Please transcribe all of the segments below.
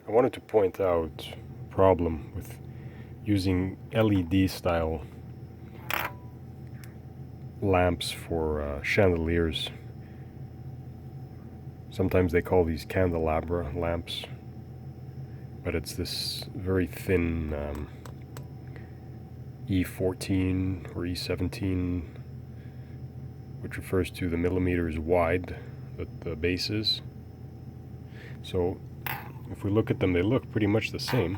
I wanted to point out a problem with using LED style lamps for chandeliers. Sometimes they call these candelabra lamps, but it's this very thin E14 or E17, which refers to the millimeters wide that the base is. So if we look at them, they look pretty much the same.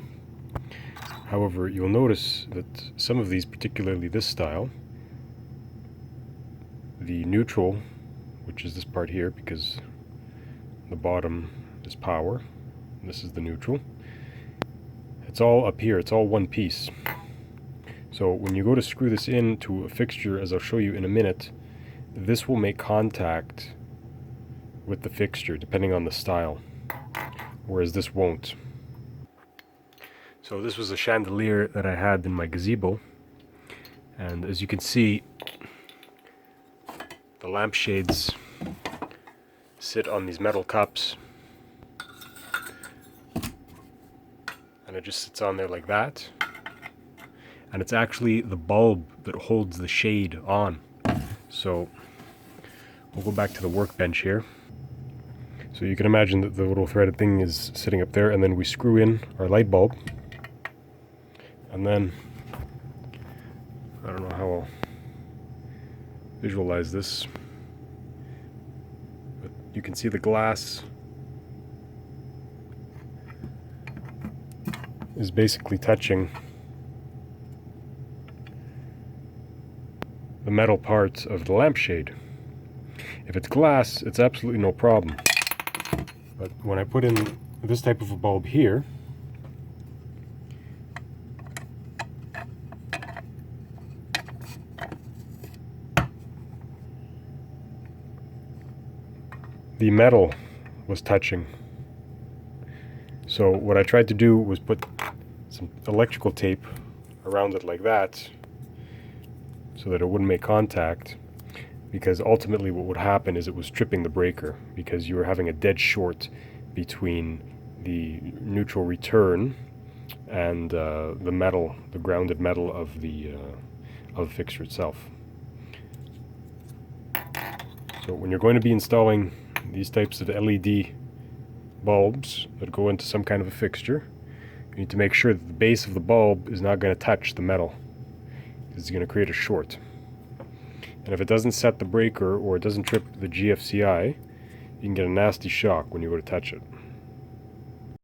However, you'll notice that some of these, particularly this style, the neutral, which is this part here, because the bottom is power, and this is the neutral, it's all up here, it's all one piece. So when you go to screw this into a fixture, as I'll show you in a minute, this will make contact with the fixture depending on the style, whereas this won't. So this was a chandelier that I had in my gazebo, and as you can see, the lampshades sit on these metal cups, and it just sits on there like that. And it's actually the bulb that holds the shade on. So we'll go back to the workbench here. So you can imagine that the little threaded thing is sitting up there, and then we screw in our light bulb. And then, I don't know how I'll visualize this, but you can see the glass is basically touching the metal parts of the lampshade. If it's glass, it's absolutely no problem. But when I put in this type of a bulb here, the metal was touching. So what I tried to do was put some electrical tape around it like that, so that it wouldn't make contact, because ultimately what would happen is it was tripping the breaker, because you were having a dead short between the neutral return and the metal, the grounded metal of the fixture itself. So when you're going to be installing these types of LED bulbs that go into some kind of a fixture, you need to make sure that the base of the bulb is not going to touch the metal. It's going to create a short. And if it doesn't set the breaker or it doesn't trip the GFCI, you can get a nasty shock when you go to touch it.